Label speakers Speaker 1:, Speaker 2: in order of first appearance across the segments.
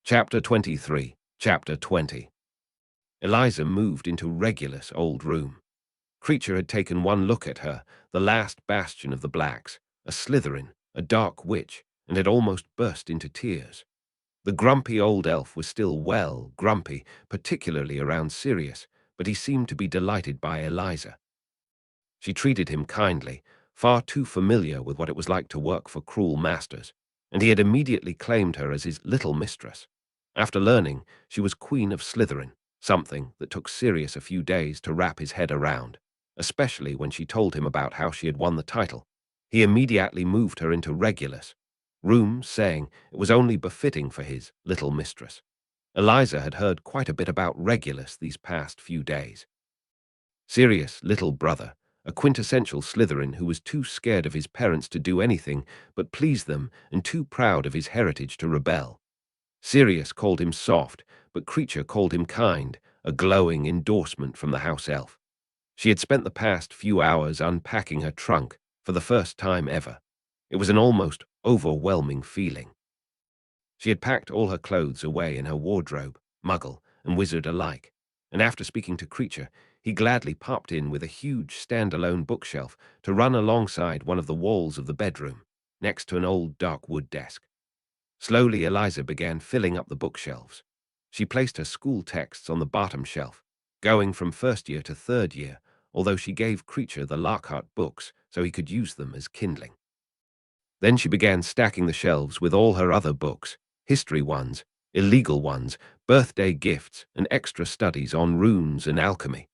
Speaker 1: Chapter 23, Chapter 20. Eliza moved into Regulus' old room. Creature had taken one look at her, the last bastion of the Blacks, a Slytherin, a dark witch, and had almost burst into tears. The grumpy old elf was still grumpy, particularly around Sirius, but he seemed to be delighted by Eliza. She treated him kindly, far too familiar with what it was like to work for cruel masters, and he had immediately claimed her as his little mistress. After learning she was Queen of Slytherin, something that took Sirius a few days to wrap his head around, especially when she told him about how she had won the title. He immediately moved her into Regulus' room, saying it was only befitting for his little mistress. Eliza had heard quite a bit about Regulus these past few days. Sirius' little brother, a quintessential Slytherin who was too scared of his parents to do anything but please them and too proud of his heritage to rebel. Sirius called him soft, but Creature called him kind, a glowing endorsement from the house elf. She had spent the past few hours unpacking her trunk for the first time ever. It was an almost overwhelming feeling. She had packed all her clothes away in her wardrobe, muggle and wizard alike, and after speaking to Creature, he gladly popped in with a huge standalone bookshelf to run alongside one of the walls of the bedroom, next to an old dark wood desk. Slowly, Eliza began filling up the bookshelves. She placed her school texts on the bottom shelf, going from first year to third year, although she gave Creature the Lockhart books so he could use them as kindling. Then she began stacking the shelves with all her other books, history ones, illegal ones, birthday gifts, and extra studies on runes and alchemy.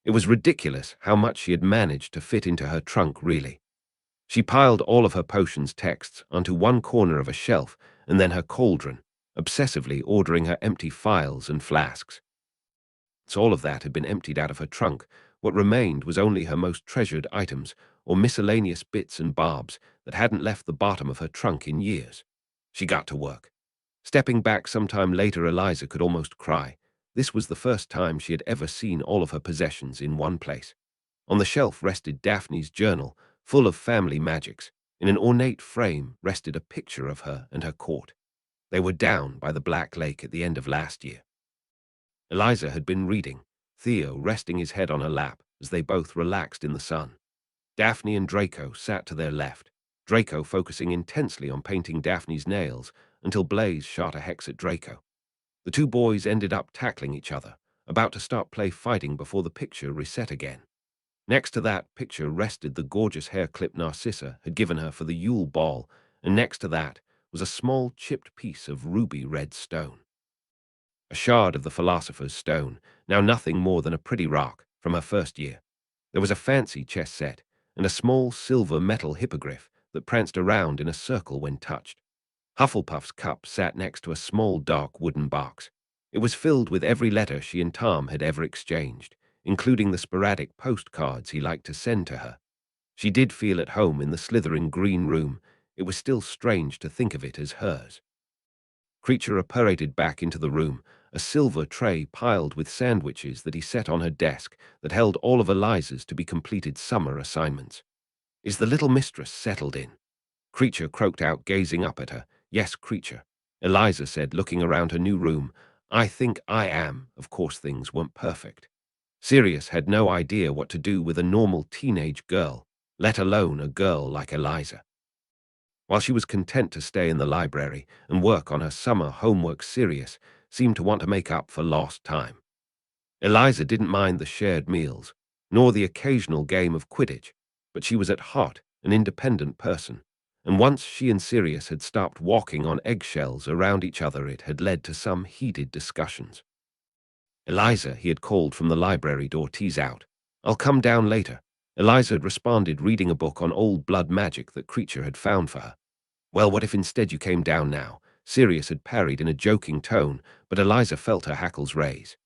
Speaker 1: It was ridiculous how much she had managed to fit into her trunk, really. She piled all of her potions texts onto one corner of a shelf and then her cauldron, obsessively ordering her empty phials and flasks. Once all of that had been emptied out of her trunk, what remained was only her most treasured items or miscellaneous bits and bobs that hadn't left the bottom of her trunk in years. She got to work. Stepping back sometime later, Eliza could almost cry. This was the first time she had ever seen all of her possessions in one place. On the shelf rested Daphne's journal, full of family magics. In an ornate frame rested a picture of her and her court. They were down by the Black Lake at the end of last year. Eliza had been reading, Theo resting his head on her lap as they both relaxed in the sun. Daphne and Draco sat to their left, Draco focusing intensely on painting Daphne's nails until Blaze shot a hex at Draco. The two boys ended up tackling each other, about to start fighting before the picture reset again. Next to that picture rested the gorgeous hair clip Narcissa had given her for the Yule Ball, and next to that was a small chipped piece of ruby red stone. A shard of the Philosopher's Stone, now nothing more than a pretty rock from her first year. There was a fancy chess set and a small silver metal hippogriff that pranced around in a circle when touched. Hufflepuff's cup sat next to a small dark wooden box. It was filled with every letter she and Tom had ever exchanged, including the sporadic postcards he liked to send to her. She did feel at home in the Slytherin green room. It was still strange to think of it as hers. Creature paraded back into the room, a silver tray piled with sandwiches that he set on her desk that held all of Eliza's to-be-completed summer assignments. "Is the little mistress settled in?" Creature croaked out, gazing up at her. "Yes, Creature," Eliza said, looking around her new room. "I think I am. Of course things weren't perfect." Sirius had no idea what to do with a normal teenage girl, let alone a girl like Eliza. While she was content to stay in the library and work on her summer homework, Sirius seemed to want to make up for lost time. Eliza didn't mind the shared meals, nor the occasional game of Quidditch, but she was at heart an independent person, and once she and Sirius had stopped walking on eggshells around each other, it had led to some heated discussions. "Eliza," he had called from the library door, "tease out. I'll come down later." Eliza had responded, reading a book on old blood magic that Creature had found for her. "Well, what if instead you came down now?" Sirius had parried in a joking tone, but Eliza felt her hackles raise.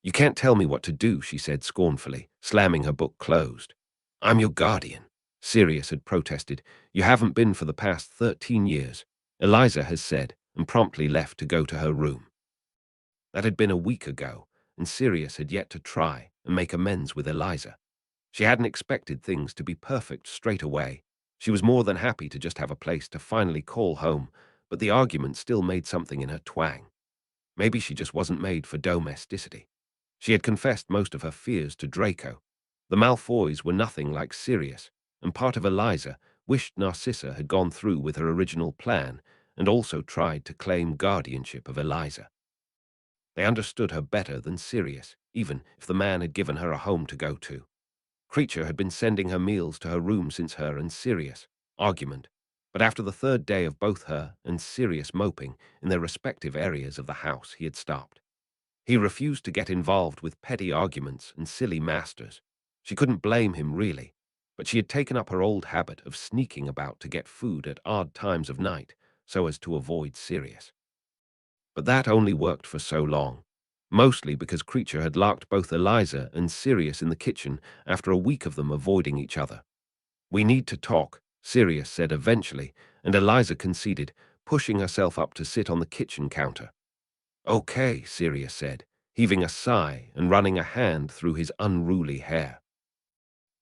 Speaker 1: "You can't tell me what to do," she said scornfully, slamming her book closed. "I'm your guardian," Sirius had protested. "You haven't been for the past 13 years, Eliza has said, and promptly left to go to her room. That had been a week ago, and Sirius had yet to try and make amends with Eliza. She hadn't expected things to be perfect straight away. She was more than happy to just have a place to finally call home, but the argument still made something in her twang. Maybe she just wasn't made for domesticity. She had confessed most of her fears to Draco. The Malfoys were nothing like Sirius, and part of Eliza wished Narcissa had gone through with her original plan and also tried to claim guardianship of Eliza. They understood her better than Sirius, even if the man had given her a home to go to. Creature had been sending her meals to her room since her and Sirius' argument, but after the third day of both her and Sirius moping in their respective areas of the house, he had stopped. He refused to get involved with petty arguments and silly masters. She couldn't blame him, really, but she had taken up her old habit of sneaking about to get food at odd times of night so as to avoid Sirius. But that only worked for so long, mostly because Creature had locked both Eliza and Sirius in the kitchen after a week of them avoiding each other. "We need to talk," Sirius said eventually, and Eliza conceded, pushing herself up to sit on the kitchen counter. "Okay," Sirius said, heaving a sigh and running a hand through his unruly hair.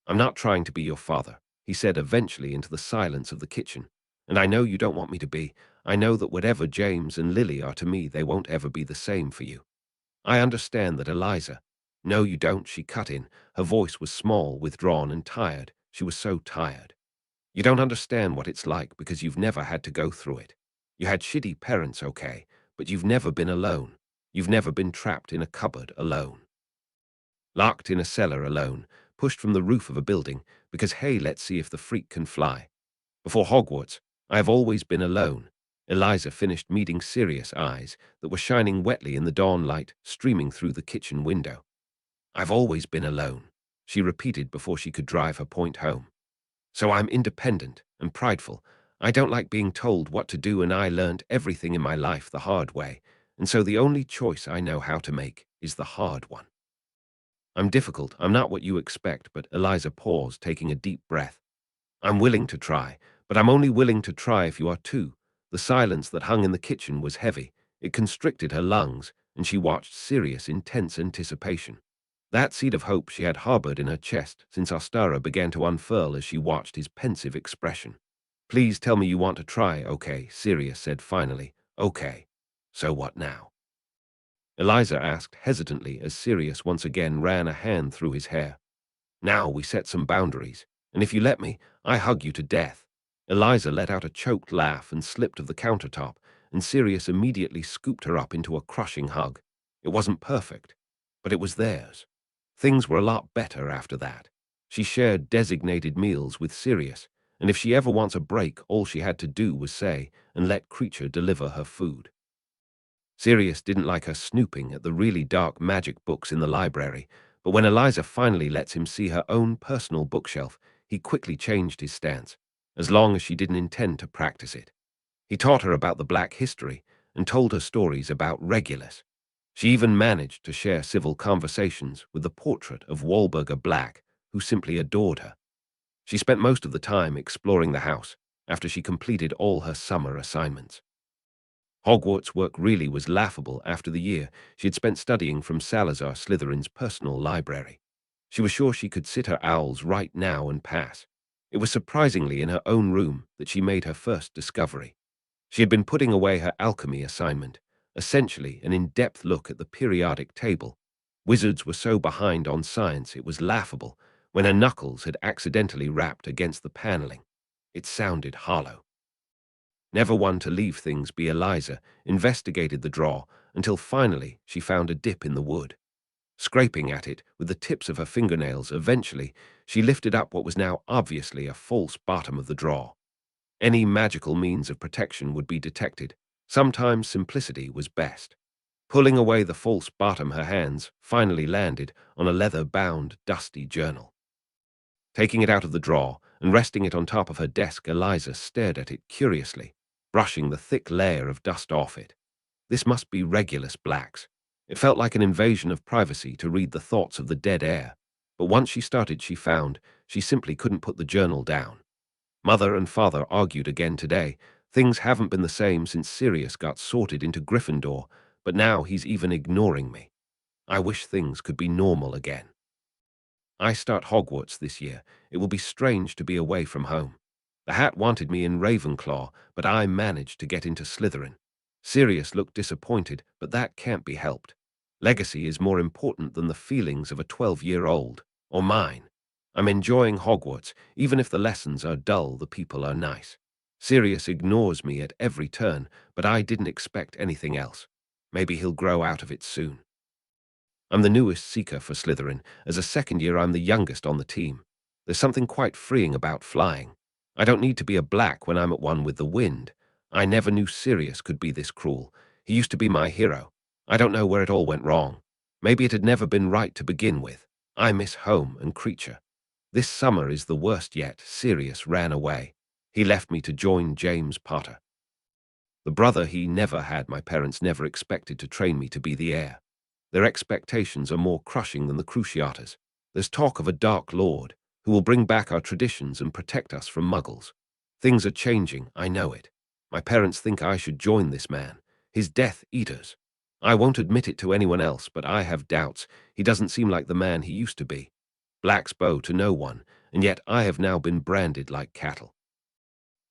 Speaker 1: "I'm not trying to be your father," he said eventually into the silence of the kitchen. "And I know you don't want me to be. I know that whatever James and Lily are to me, they won't ever be the same for you. I understand that, Eliza." "No, you don't," she cut in. Her voice was small, withdrawn, and tired. She was so tired. "You don't understand what it's like because you've never had to go through it. You had shitty parents, okay, but you've never been alone. You've never been trapped in a cupboard alone. Locked in a cellar alone, pushed from the roof of a building because, hey, let's see if the freak can fly. Before Hogwarts, I have always been alone." Eliza finished meeting serious eyes that were shining wetly in the dawn light streaming through the kitchen window. "I've always been alone," she repeated before she could drive her point home. "So I'm independent and prideful. I don't like being told what to do, and I learned everything in my life the hard way, and so the only choice I know how to make is the hard one. I'm difficult, I'm not what you expect," but Eliza paused, taking a deep breath. "I'm willing to try, but I'm only willing to try if you are too." The silence that hung in the kitchen was heavy. It constricted her lungs, and she watched Sirius in tense anticipation. That seed of hope she had harbored in her chest since Ostara began to unfurl as she watched his pensive expression. "Please tell me you want to try, okay?" Sirius said finally. "Okay. So what now?" Eliza asked hesitantly as Sirius once again ran a hand through his hair. "Now we set some boundaries, and if you let me, I hug you to death." Eliza let out a choked laugh and slipped of the countertop, and Sirius immediately scooped her up into a crushing hug. It wasn't perfect, but it was theirs. Things were a lot better after that. She shared designated meals with Sirius, and if she ever wants a break, all she had to do was say and let Creature deliver her food. Sirius didn't like her snooping at the really dark magic books in the library, but when Eliza finally lets him see her own personal bookshelf, he quickly changed his stance, as long as she didn't intend to practice it. He taught her about the Black history and told her stories about Regulus. She even managed to share civil conversations with the portrait of Walburga Black, who simply adored her. She spent most of the time exploring the house after she completed all her summer assignments. Hogwarts work really was laughable after the year she had spent studying from Salazar Slytherin's personal library. She was sure she could sit her owls right now and pass. It was surprisingly in her own room that she made her first discovery. She had been putting away her alchemy assignment, essentially an in-depth look at the periodic table. Wizards were so behind on science it was laughable when her knuckles had accidentally rapped against the paneling. It sounded hollow. Never one to leave things be, Eliza investigated the drawer until finally she found a dip in the wood. Scraping at it with the tips of her fingernails, eventually she lifted up what was now obviously a false bottom of the drawer. Any magical means of protection would be detected. Sometimes simplicity was best. Pulling away the false bottom, her hands finally landed on a leather-bound, dusty journal. Taking it out of the drawer and resting it on top of her desk, Eliza stared at it curiously, brushing the thick layer of dust off it. This must be Regulus Black's. It felt like an invasion of privacy to read the thoughts of the dead heir, but once she started, she found she simply couldn't put the journal down. Mother and father argued again today. Things haven't been the same since Sirius got sorted into Gryffindor, but now he's even ignoring me. I wish things could be normal again. I start Hogwarts this year. It will be strange to be away from home. The Hat wanted me in Ravenclaw, but I managed to get into Slytherin. Sirius looked disappointed, but that can't be helped. Legacy is more important than the feelings of a 12-year-old, or mine. I'm enjoying Hogwarts, even if the lessons are dull, the people are nice. Sirius ignores me at every turn, but I didn't expect anything else. Maybe he'll grow out of it soon. I'm the newest seeker for Slytherin. As a second year, I'm the youngest on the team. There's something quite freeing about flying. I don't need to be a black when I'm at one with the wind. I never knew Sirius could be this cruel. He used to be my hero. I don't know where it all went wrong. Maybe it had never been right to begin with. I miss home and Creature. This summer is the worst yet. Sirius ran away. He left me to join James Potter. The brother he never had. My parents never expected to train me to be the heir. Their expectations are more crushing than the Cruciatus. There's talk of a Dark Lord who will bring back our traditions and protect us from muggles. Things are changing, I know it. My parents think I should join this man, his Death Eaters. I won't admit it to anyone else, but I have doubts. He doesn't seem like the man he used to be. Black's bow to no one, and yet I have now been branded like cattle.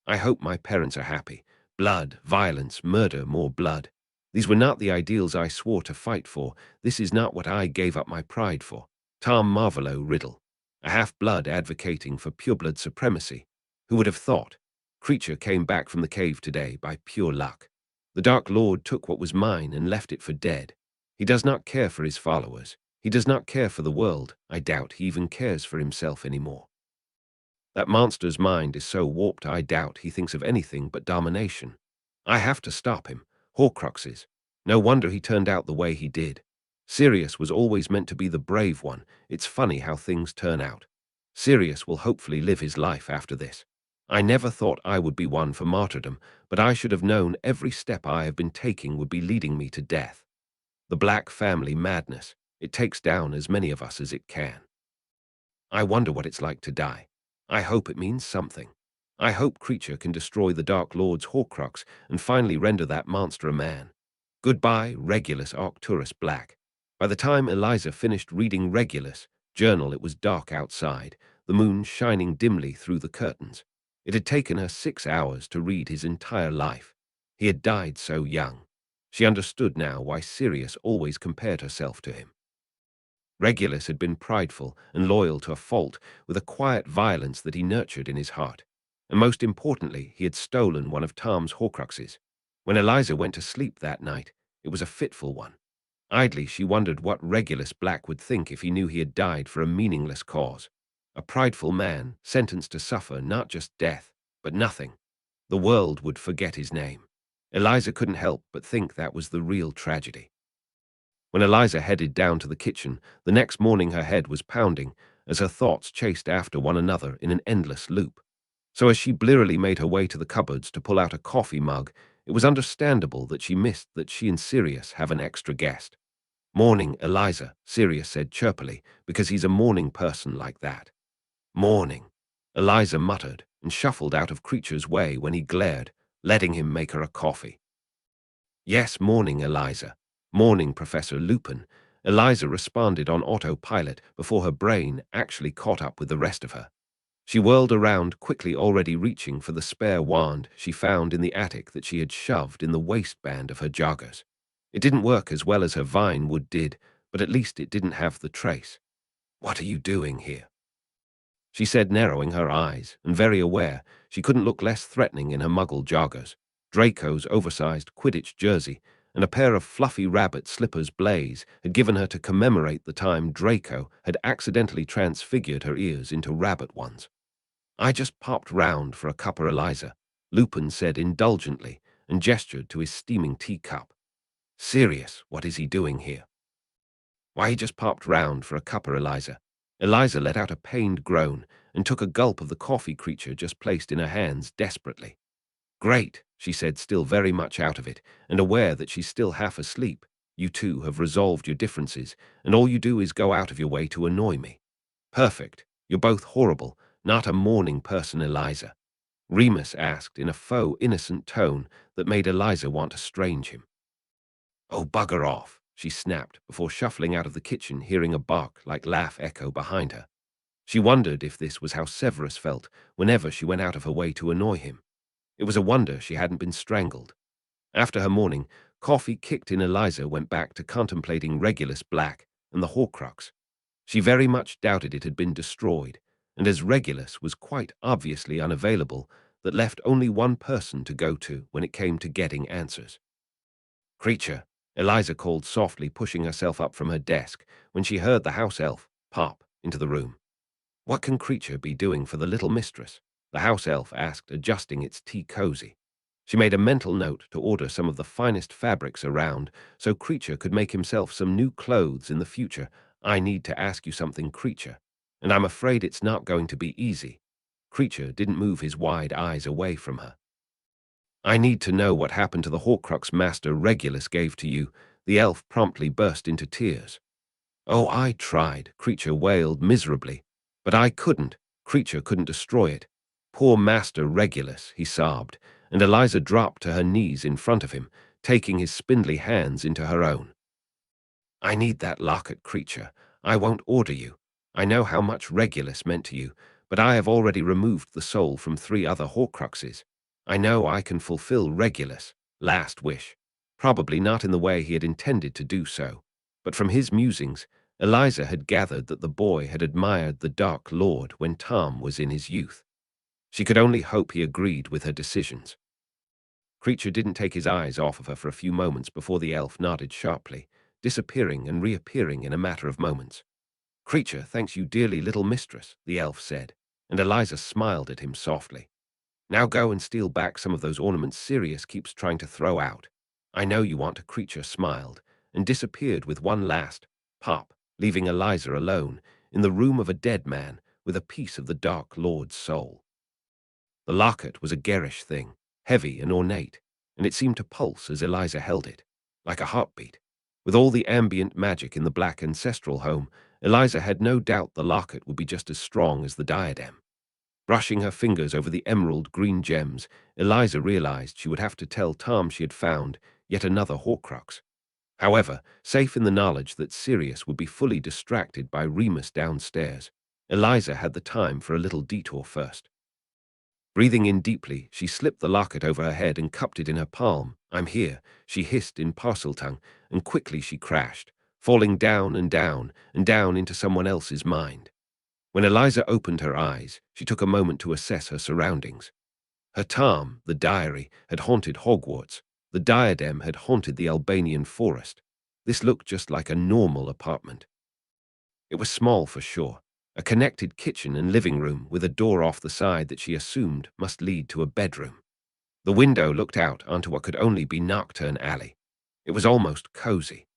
Speaker 1: I hope my parents are happy. Blood, violence, murder, more blood. These were not the ideals I swore to fight for. This is not what I gave up my pride for. Tom Marvolo Riddle, a half-blood advocating for pureblood supremacy. Who would have thought? Creature came back from the cave today by pure luck. The Dark Lord took what was mine and left it for dead. He does not care for his followers. He does not care for the world. I doubt he even cares for himself anymore. That monster's mind is so warped I doubt he thinks of anything but domination. I have to stop him. Horcruxes. No wonder he turned out the way he did. Sirius was always meant to be the brave one. It's funny how things turn out. Sirius will hopefully live his life after this. I never thought I would be one for martyrdom, but I should have known every step I have been taking would be leading me to death. The Black family madness. It takes down as many of us as it can. I wonder what it's like to die. I hope it means something. I hope Creature can destroy the Dark Lord's Horcrux and finally render that monster a man. Goodbye, Regulus Arcturus Black. By the time Eliza finished reading Regulus' journal, it was dark outside, the moon shining dimly through the curtains. It had taken her 6 hours to read his entire life. He had died so young. She understood now why Sirius always compared herself to him. Regulus had been prideful and loyal to a fault, with a quiet violence that he nurtured in his heart. And most importantly, he had stolen one of Tom's Horcruxes. When Eliza went to sleep that night, it was a fitful one. Idly, she wondered what Regulus Black would think if he knew he had died for a meaningless cause. A prideful man, sentenced to suffer not just death, but nothing. The world would forget his name. Eliza couldn't help but think that was the real tragedy. When Eliza headed down to the kitchen, the next morning her head was pounding as her thoughts chased after one another in an endless loop. So as she blearily made her way to the cupboards to pull out a coffee mug, it was understandable that she missed that she and Sirius have an extra guest. "Morning, Eliza," Sirius said chirpily, because he's a morning person like that. "Morning," Eliza muttered and shuffled out of Creature's way when he glared, letting him make her a coffee. "Yes, morning, Eliza. Morning, Professor Lupin." Eliza responded on autopilot before her brain actually caught up with the rest of her. She whirled around, quickly already reaching for the spare wand she found in the attic that she had shoved in the waistband of her joggers. It didn't work as well as her vine wood did, but at least it didn't have the trace. "What are you doing here?" she said, narrowing her eyes, and very aware she couldn't look less threatening in her muggle joggers, Draco's oversized Quidditch jersey, and a pair of fluffy rabbit slippers Blaze had given her to commemorate the time Draco had accidentally transfigured her ears into rabbit ones. "I just popped round for a cuppa, Eliza," Lupin said indulgently, and gestured to his steaming teacup. "Serious, what is he doing here?" "Why, he just popped round for a cuppa, Eliza." Eliza let out a pained groan and took a gulp of the coffee Creature just placed in her hands desperately. "Great," she said, still very much out of it, and aware that she's still half asleep. "You two have resolved your differences, and all you do is go out of your way to annoy me. Perfect. You're both horrible, not a morning person, Eliza." Remus asked in a faux innocent tone that made Eliza want to strange him. "Oh, bugger off," she snapped before shuffling out of the kitchen, hearing a bark-like laugh echo behind her. She wondered if this was how Severus felt whenever she went out of her way to annoy him. It was a wonder she hadn't been strangled. After her morning, coffee kicked in, Eliza went back to contemplating Regulus Black and the Horcrux. She very much doubted it had been destroyed, and as Regulus was quite obviously unavailable, that left only one person to go to when it came to getting answers. "Creature," Eliza called softly, pushing herself up from her desk when she heard the house elf pop into the room. "What can Creature be doing for the little mistress?" the house elf asked, adjusting its tea cozy. She made a mental note to order some of the finest fabrics around so Creature could make himself some new clothes in the future. "I need to ask you something, Creature, and I'm afraid it's not going to be easy." Creature didn't move his wide eyes away from her. "I need to know what happened to the Horcrux Master Regulus gave to you." The elf promptly burst into tears. "Oh, I tried," Creature wailed miserably. "But I couldn't. Creature couldn't destroy it. Poor Master Regulus," he sobbed, and Eliza dropped to her knees in front of him, taking his spindly hands into her own. "I need that locket, Creature. I won't order you. I know how much Regulus meant to you, but I have already removed the soul from 3 other Horcruxes. I know I can fulfill Regulus' last wish. Probably not in the way he had intended to do so, but from his musings, Eliza had gathered that the boy had admired the Dark Lord when Tom was in his youth. She could only hope he agreed with her decisions. Creature didn't take his eyes off of her for a few moments before the elf nodded sharply, disappearing and reappearing in a matter of moments. "Creature thanks you dearly, little mistress," the elf said, and Eliza smiled at him softly. "Now go and steal back some of those ornaments Sirius keeps trying to throw out. I know you want to." Creature smiled and disappeared with one last pop, leaving Eliza alone in the room of a dead man with a piece of the Dark Lord's soul. The locket was a garish thing, heavy and ornate, and it seemed to pulse as Eliza held it, like a heartbeat. With all the ambient magic in the black ancestral home, Eliza had no doubt the locket would be just as strong as the diadem. Brushing her fingers over the emerald green gems, Eliza realized she would have to tell Tom she had found yet another Horcrux. However, safe in the knowledge that Sirius would be fully distracted by Remus downstairs, Eliza had the time for a little detour first. Breathing in deeply, she slipped the locket over her head and cupped it in her palm. "I'm here," she hissed in Parseltongue, and quickly she crashed, falling down and down and down into someone else's mind. When Eliza opened her eyes, she took a moment to assess her surroundings. Her Tom, the diary, had haunted Hogwarts. The diadem had haunted the Albanian forest. This looked just like a normal apartment. It was small for sure, a connected kitchen and living room with a door off the side that she assumed must lead to a bedroom. The window looked out onto what could only be Nocturne Alley. It was almost cozy.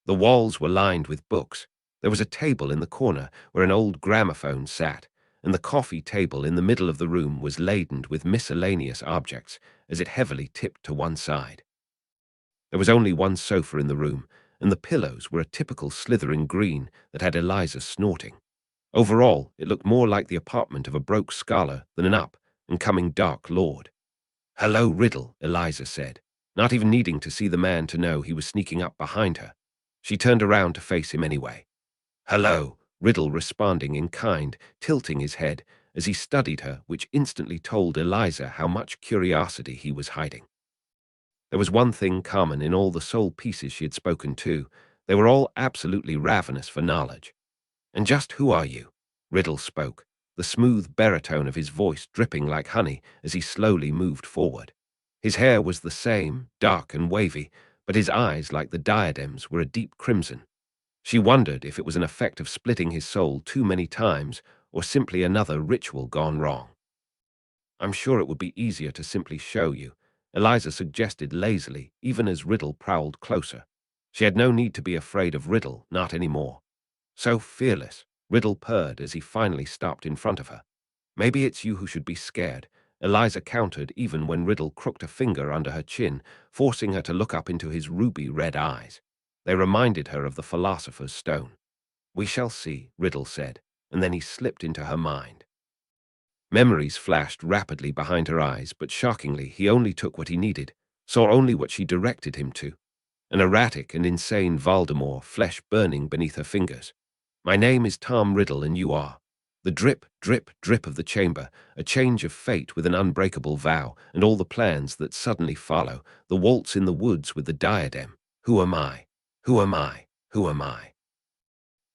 Speaker 1: The walls were lined with books. There was a table in the corner where an old gramophone sat, and the coffee table in the middle of the room was laden with miscellaneous objects as it heavily tipped to one side. There was only one sofa in the room, and the pillows were a typical Slytherin green that had Eliza snorting. Overall, it looked more like the apartment of a broke scholar than an up-and-coming Dark Lord. "Hello, Riddle," Eliza said, not even needing to see the man to know he was sneaking up behind her. She turned around to face him anyway. "Hello," Riddle responding in kind, tilting his head as he studied her, which instantly told Eliza how much curiosity he was hiding. There was one thing common in all the soul pieces she had spoken to. They were all absolutely ravenous for knowledge. "And just who are you?" Riddle spoke, the smooth baritone of his voice dripping like honey as he slowly moved forward. His hair was the same, dark and wavy, but his eyes, like the diadems, were a deep crimson. She wondered if it was an effect of splitting his soul too many times or simply another ritual gone wrong. "I'm sure it would be easier to simply show you," Eliza suggested lazily, even as Riddle prowled closer. She had no need to be afraid of Riddle, not anymore. "So fearless," Riddle purred as he finally stopped in front of her. "Maybe it's you who should be scared," Eliza countered even when Riddle crooked a finger under her chin, forcing her to look up into his ruby-red eyes. They reminded her of the Philosopher's Stone. "We shall see," Riddle said, and then he slipped into her mind. Memories flashed rapidly behind her eyes, but shockingly, he only took what he needed, saw only what she directed him to. An erratic and insane Voldemort, flesh burning beneath her fingers. "My name is Tom Riddle, and you are." The drip, drip, drip of the chamber, a change of fate with an unbreakable vow, and all the plans that suddenly follow, the waltz in the woods with the diadem. Who am I? Who am I? Who am I?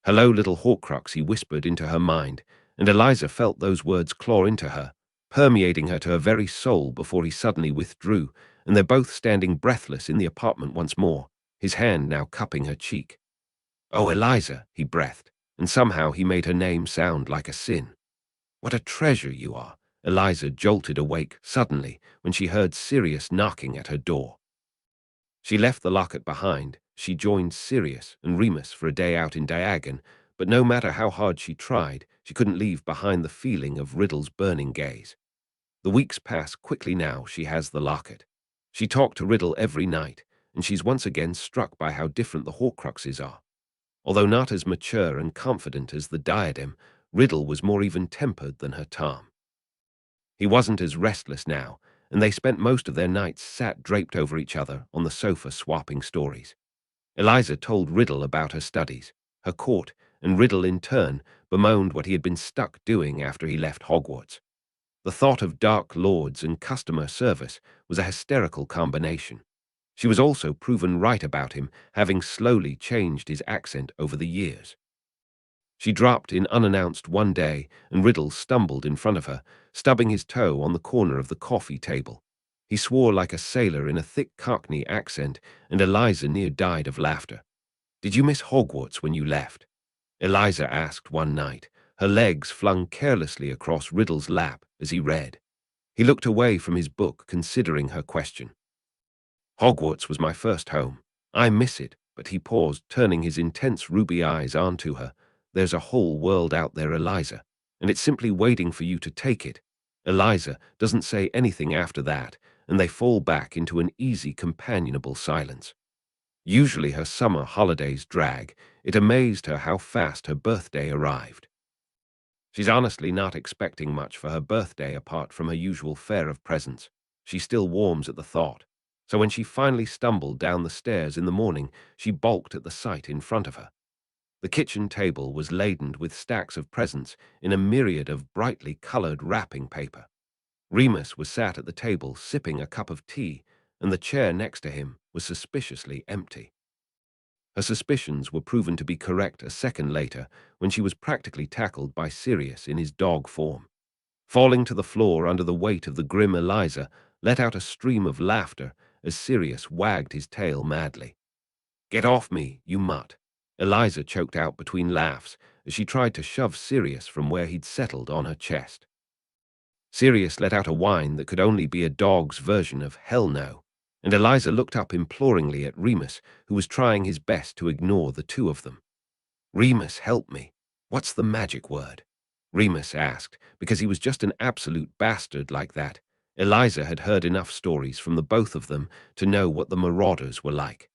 Speaker 1: Hello, little Horcrux, he whispered into her mind, and Eliza felt those words claw into her, permeating her to her very soul before he suddenly withdrew, and they're both standing breathless in the apartment once more, his hand now cupping her cheek. Oh, Eliza, he breathed, and somehow he made her name sound like a sin. What a treasure you are. Eliza jolted awake suddenly when she heard Sirius knocking at her door. She left the locket behind. She joined Sirius and Remus for a day out in Diagon, but no matter how hard she tried, she couldn't leave behind the feeling of Riddle's burning gaze. The weeks pass quickly now she has the locket. She talked to Riddle every night, and she's once again struck by how different the Horcruxes are. Although not as mature and confident as the diadem, Riddle was more even-tempered than her Tom. He wasn't as restless now, and they spent most of their nights sat draped over each other on the sofa swapping stories. Eliza told Riddle about her studies, her court, and Riddle in turn bemoaned what he had been stuck doing after he left Hogwarts. The thought of dark lords and customer service was a hysterical combination. She was also proven right about him, having slowly changed his accent over the years. She dropped in unannounced one day, and Riddle stumbled in front of her, stubbing his toe on the corner of the coffee table. He swore like a sailor in a thick Cockney accent, and Eliza near died of laughter. "Did you miss Hogwarts when you left?" Eliza asked one night, her legs flung carelessly across Riddle's lap as he read. He looked away from his book, considering her question. "Hogwarts was my first home. I miss it," but he paused, turning his intense ruby eyes onto her. "There's a whole world out there, Eliza, and it's simply waiting for you to take it." Eliza doesn't say anything after that, and they fall back into an easy, companionable silence. Usually her summer holidays drag. It amazed her how fast her birthday arrived. She's honestly not expecting much for her birthday apart from her usual fare of presents. She still warms at the thought. So when she finally stumbled down the stairs in the morning, she balked at the sight in front of her. The kitchen table was laden with stacks of presents in a myriad of brightly colored wrapping paper. Remus was sat at the table sipping a cup of tea, and the chair next to him was suspiciously empty. Her suspicions were proven to be correct a second later when she was practically tackled by Sirius in his dog form. Falling to the floor under the weight of the grim Eliza, let out a stream of laughter as Sirius wagged his tail madly. "Get off me, you mutt!" Eliza choked out between laughs as she tried to shove Sirius from where he'd settled on her chest. Sirius let out a whine that could only be a dog's version of hell no, and Eliza looked up imploringly at Remus, who was trying his best to ignore the two of them. "Remus, help me. What's the magic word?" Remus asked, because he was just an absolute bastard like that. Eliza had heard enough stories from the both of them to know what the marauders were like.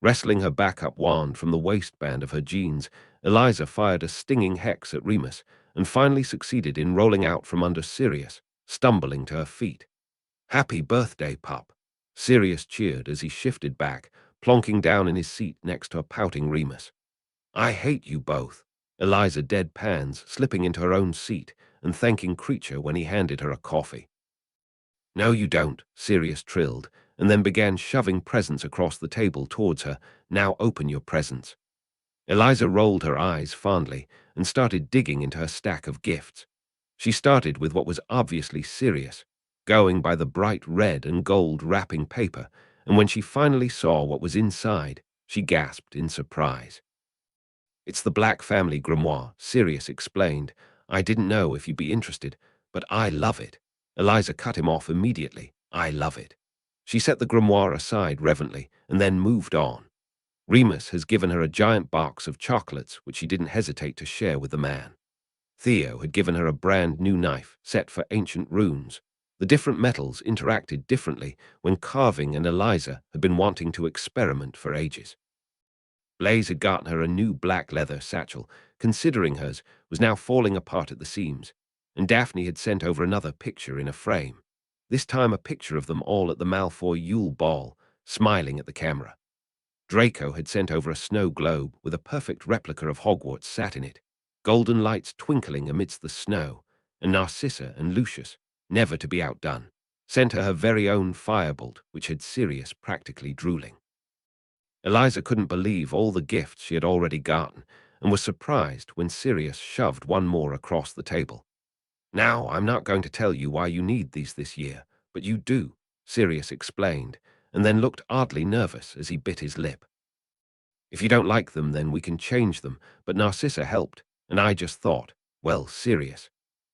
Speaker 1: Wrestling her backup wand from the waistband of her jeans, Eliza fired a stinging hex at Remus, and finally succeeded in rolling out from under Sirius, stumbling to her feet. "Happy birthday, pup!" Sirius cheered as he shifted back, plonking down in his seat next to a pouting Remus. "I hate you both." Eliza deadpans, slipping into her own seat and thanking Creature when he handed her a coffee. "No, you don't," Sirius trilled, and then began shoving presents across the table towards her. "Now open your presents." Eliza rolled her eyes fondly and started digging into her stack of gifts. She started with what was obviously Sirius, going by the bright red and gold wrapping paper, and when she finally saw what was inside, she gasped in surprise. "It's the Black Family Grimoire," Sirius explained. "I didn't know if you'd be interested, but I love it." Eliza cut him off immediately. "I love it." She set the grimoire aside reverently and then moved on. Remus has given her a giant box of chocolates, which she didn't hesitate to share with the man. Theo had given her a brand new knife set for ancient runes. The different metals interacted differently when carving, and Eliza had been wanting to experiment for ages. Blaze had gotten her a new black leather satchel, considering hers was now falling apart at the seams, and Daphne had sent over another picture in a frame, this time a picture of them all at the Malfoy Yule Ball, smiling at the camera. Draco had sent over a snow globe with a perfect replica of Hogwarts sat in it, golden lights twinkling amidst the snow, and Narcissa and Lucius, never to be outdone, sent her very own firebolt, which had Sirius practically drooling. Eliza couldn't believe all the gifts she had already gotten, and was surprised when Sirius shoved one more across the table. "Now, I'm not going to tell you why you need these this year, but you do," Sirius explained, and then looked oddly nervous as he bit his lip. "If you don't like them, then we can change them, but Narcissa helped, and I just thought, well, Sirius."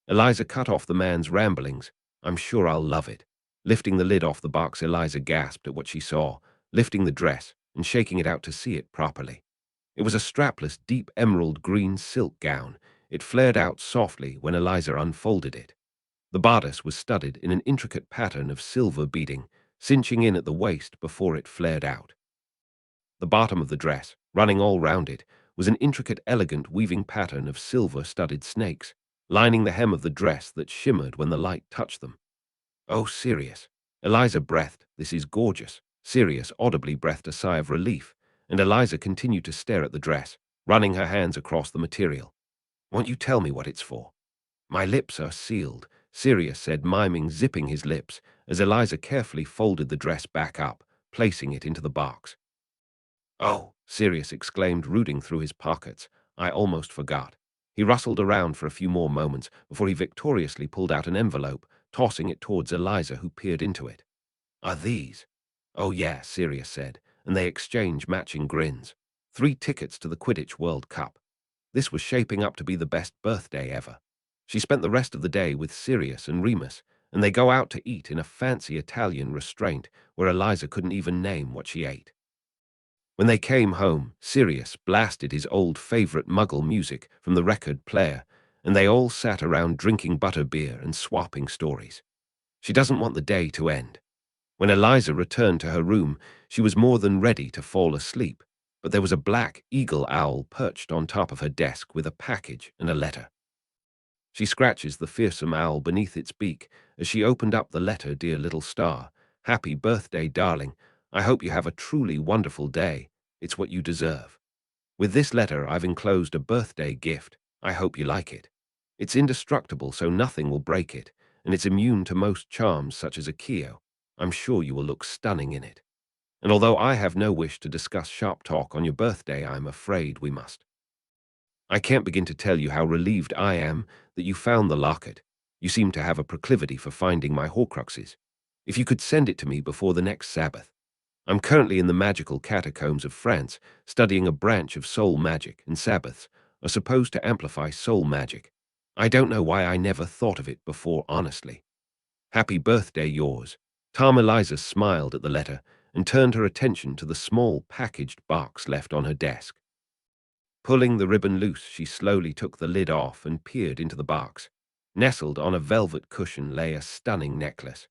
Speaker 1: Eliza cut off the man's ramblings. "I'm sure I'll love it." Lifting the lid off the box, Eliza gasped at what she saw, lifting the dress and shaking it out to see it properly. It was a strapless, deep emerald green silk gown. It flared out softly when Eliza unfolded it. The bodice was studded in an intricate pattern of silver beading, cinching in at the waist before it flared out. The bottom of the dress, running all round it, was an intricate, elegant weaving pattern of silver-studded snakes, lining the hem of the dress that shimmered when the light touched them. "Oh, Sirius." Eliza breathed, "This is gorgeous." Sirius audibly breathed a sigh of relief, and Eliza continued to stare at the dress, running her hands across the material. "Won't you tell me what it's for?" "My lips are sealed," Sirius said, miming zipping his lips, as Eliza carefully folded the dress back up, placing it into the box. "Oh," Sirius exclaimed, rooting through his pockets. "I almost forgot." He rustled around for a few more moments before he victoriously pulled out an envelope, tossing it towards Eliza, who peered into it. "Are these?" "Oh, yeah," Sirius said, and they exchanged matching grins. 3 tickets to the Quidditch World Cup. This was shaping up to be the best birthday ever. She spent the rest of the day with Sirius and Remus, and they go out to eat in a fancy Italian restaurant where Eliza couldn't even name what she ate. When they came home, Sirius blasted his old favorite Muggle music from the record player, and they all sat around drinking butterbeer and swapping stories. She doesn't want the day to end. When Eliza returned to her room, she was more than ready to fall asleep, but there was a black eagle owl perched on top of her desk with a package and a letter. She scratches the fearsome owl beneath its beak as she opened up the letter. "Dear little star, happy birthday, darling. I hope you have a truly wonderful day. It's what you deserve. With this letter, I've enclosed a birthday gift. I hope you like it. It's indestructible, so nothing will break it, and it's immune to most charms such as a Keo. I'm sure you will look stunning in it. And although I have no wish to discuss sharp talk on your birthday, I'm afraid we must. I can't begin to tell you how relieved I am that you found the locket. You seem to have a proclivity for finding my Horcruxes. If you could send it to me before the next Sabbath. I'm currently in the magical catacombs of France, studying a branch of soul magic, and Sabbaths are supposed to amplify soul magic. I don't know why I never thought of it before, honestly. Happy birthday, yours." Tom. Eliza smiled at the letter and turned her attention to the small packaged box left on her desk. Pulling the ribbon loose, she slowly took the lid off and peered into the box. Nestled on a velvet cushion lay a stunning necklace.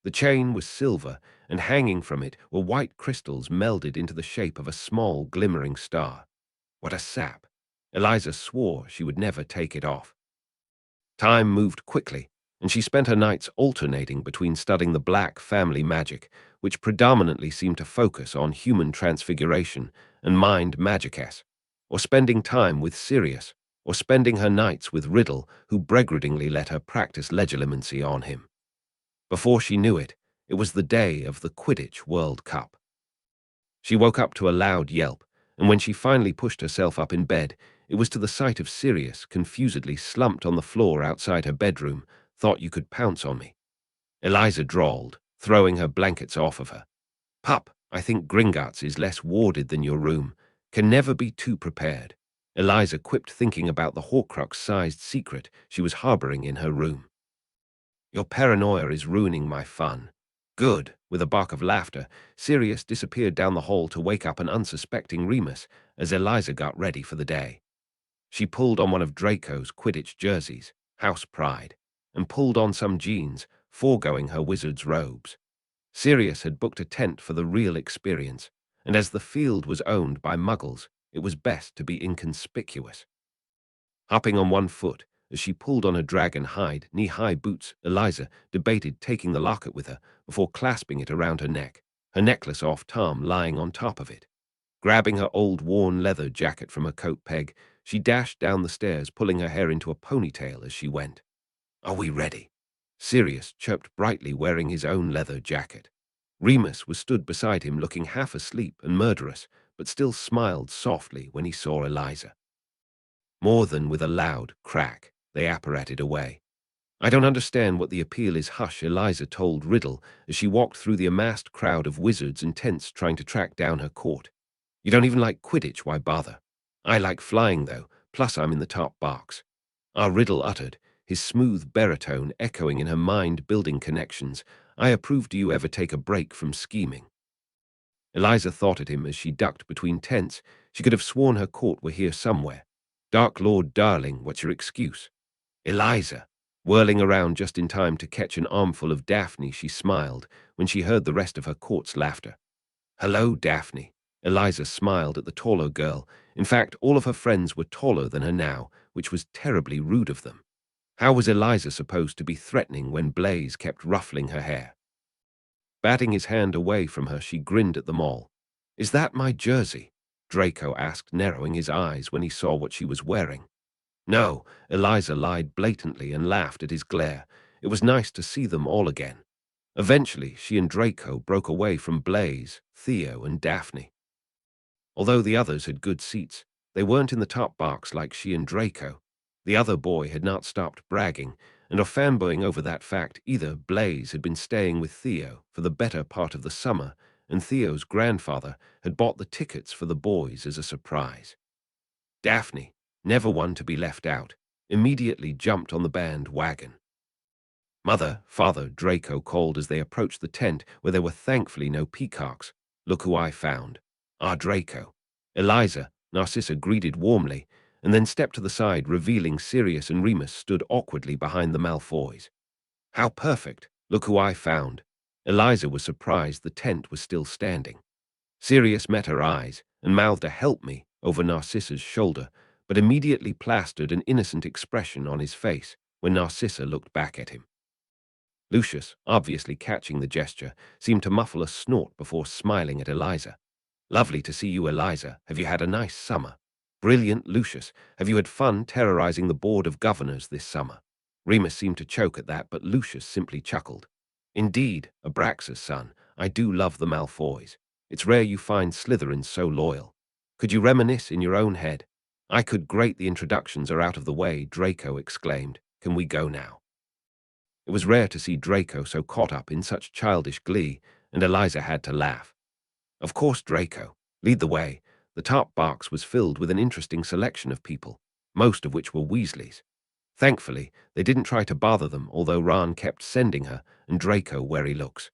Speaker 1: The chain was silver, and hanging from it were white crystals melded into the shape of a small, glimmering star. What a sap! Eliza swore she would never take it off. Time moved quickly, and she spent her nights alternating between studying the black family magic, which predominantly seemed to focus on human transfiguration and mind magicess, or spending time with Sirius, or spending her nights with Riddle, who begrudgingly let her practice legilimency on him. Before she knew it, it was the day of the Quidditch World Cup. She woke up to a loud yelp, and when she finally pushed herself up in bed, it was to the sight of Sirius confusedly slumped on the floor outside her bedroom. "Thought you could pounce on me," Eliza drawled, throwing her blankets off of her. "Pup, I think Gringotts is less warded than your room. Can never be too prepared." Eliza quipped, thinking about the Horcrux-sized secret she was harboring in her room. "Your paranoia is ruining my fun." "Good." With a bark of laughter, Sirius disappeared down the hall to wake up an unsuspecting Remus as Eliza got ready for the day. She pulled on one of Draco's Quidditch jerseys, house pride, and pulled on some jeans, foregoing her wizard's robes. Sirius had booked a tent for the real experience, and as the field was owned by Muggles, it was best to be inconspicuous. Hopping on one foot, as she pulled on her dragon hide, knee-high boots, Eliza debated taking the locket with her before clasping it around her neck, her necklace off Tom lying on top of it. Grabbing her old worn leather jacket from her coat peg, she dashed down the stairs, pulling her hair into a ponytail as she went. "Are we ready?" Sirius chirped brightly, wearing his own leather jacket. Remus was stood beside him, looking half asleep and murderous, but still smiled softly when he saw Eliza. More than with a loud crack, they apparated away. "I don't understand what the appeal is, hush," Eliza told Riddle as she walked through the amassed crowd of wizards and tents trying to track down her court. "You don't even like Quidditch, why bother? I like flying, though, plus I'm in the top box." Our Riddle uttered, his smooth baritone echoing in her mind, building connections. "I approve. Do you ever take a break from scheming?" Eliza thought at him as she ducked between tents. She could have sworn her court were here somewhere. "Dark Lord Darling, what's your excuse?" "Eliza." Whirling around just in time to catch an armful of Daphne, she smiled when she heard the rest of her court's laughter. "Hello, Daphne." Eliza smiled at the taller girl. In fact, all of her friends were taller than her now, which was terribly rude of them. How was Eliza supposed to be threatening when Blaze kept ruffling her hair? Batting his hand away from her, she grinned at them all. "Is that my jersey?" Draco asked, narrowing his eyes when he saw what she was wearing. "No," Eliza lied blatantly and laughed at his glare. It was nice to see them all again. Eventually, she and Draco broke away from Blaze, Theo, and Daphne. Although the others had good seats, they weren't in the top box like she and Draco. The other boy had not stopped bragging, and or fanboying over that fact either. Blaze had been staying with Theo for the better part of the summer, and Theo's grandfather had bought the tickets for the boys as a surprise. Daphne, never one to be left out, immediately jumped on the bandwagon. "Mother, father," Draco called as they approached the tent where there were thankfully no peacocks. "Look who I found." "Ah, Draco." Eliza, Narcissa greeted warmly, and then stepped to the side, revealing Sirius and Remus stood awkwardly behind the Malfoys. "How perfect. Look who I found." Eliza was surprised the tent was still standing. Sirius met her eyes and mouthed a "help me" over Narcissa's shoulder, but immediately plastered an innocent expression on his face when Narcissa looked back at him. Lucius, obviously catching the gesture, seemed to muffle a snort before smiling at Eliza. "Lovely to see you, Eliza. Have you had a nice summer?" "Brilliant, Lucius. Have you had fun terrorizing the Board of Governors this summer?" Remus seemed to choke at that, but Lucius simply chuckled. "Indeed, Abraxas, son, I do love the Malfoys. It's rare you find Slytherins so loyal. Could you reminisce in your own head?" "I could. Great, the introductions are out of the way," Draco exclaimed. "Can we go now?" It was rare to see Draco so caught up in such childish glee, and Eliza had to laugh. "Of course, Draco. Lead the way." The top box was filled with an interesting selection of people, most of which were Weasleys. Thankfully, they didn't try to bother them, although Ron kept sending her and Draco wary looks.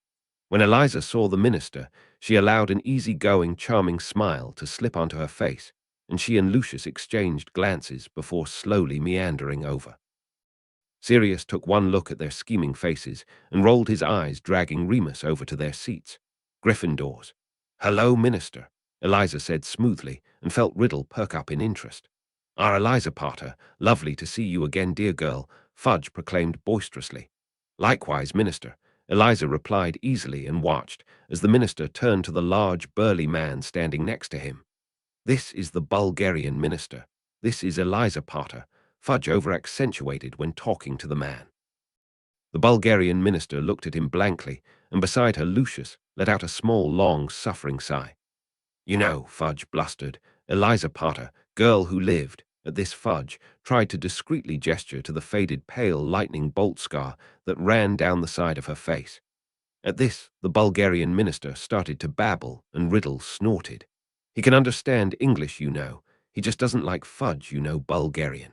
Speaker 1: When Eliza saw the minister, she allowed an easy-going, charming smile to slip onto her face, and she and Lucius exchanged glances before slowly meandering over. Sirius took one look at their scheming faces and rolled his eyes, dragging Remus over to their seats. Gryffindors. "Hello, Minister," Eliza said smoothly, and felt Riddle perk up in interest. "Our Eliza Potter, lovely to see you again, dear girl," Fudge proclaimed boisterously. "Likewise, Minister," Eliza replied easily and watched as the minister turned to the large, burly man standing next to him. "This is the Bulgarian minister. This is Eliza Potter," Fudge over-accentuated when talking to the man. The Bulgarian minister looked at him blankly, and beside her Lucius let out a small, long-suffering sigh. "You know," Fudge blustered, "Eliza Potter, girl who lived." At this, Fudge tried to discreetly gesture to the faded pale lightning bolt scar that ran down the side of her face. At this, the Bulgarian minister started to babble, and Riddle snorted. "He can understand English, you know. He just doesn't like Fudge, you know, Bulgarian."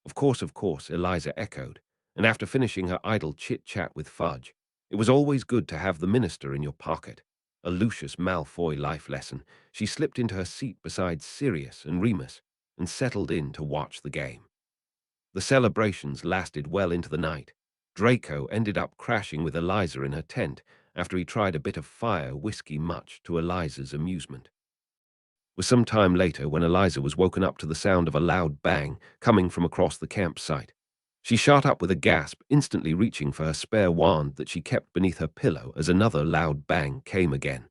Speaker 1: Of course," Eliza echoed, and after finishing her idle chit-chat with Fudge, it was always good to have the minister in your pocket. A Lucius Malfoy life lesson. She slipped into her seat beside Sirius and Remus and settled in to watch the game. The celebrations lasted well into the night. Draco ended up crashing with Eliza in her tent after he tried a bit of fire whiskey, much to Eliza's amusement. It was some time later when Eliza was woken up to the sound of a loud bang coming from across the campsite. She shot up with a gasp, instantly reaching for her spare wand that she kept beneath her pillow as another loud bang came again.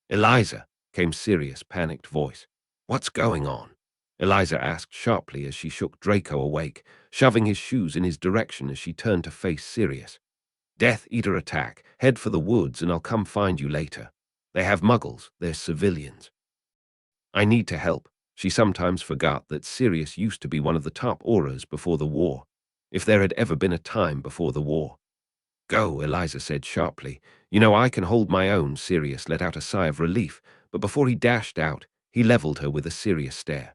Speaker 1: "Eliza!" came Sirius' panicked voice. What's going on? Eliza asked sharply as she shook Draco awake, shoving his shoes in his direction as she turned to face Sirius. Death Eater attack. Head for the woods and I'll come find you later. They have muggles. They're civilians. I need to help. She sometimes forgot that Sirius used to be one of the top auras before the war, if there had ever been a time before the war. Go, Eliza said sharply. You know I can hold my own. Sirius let out a sigh of relief, but before he dashed out, he leveled her with a serious stare.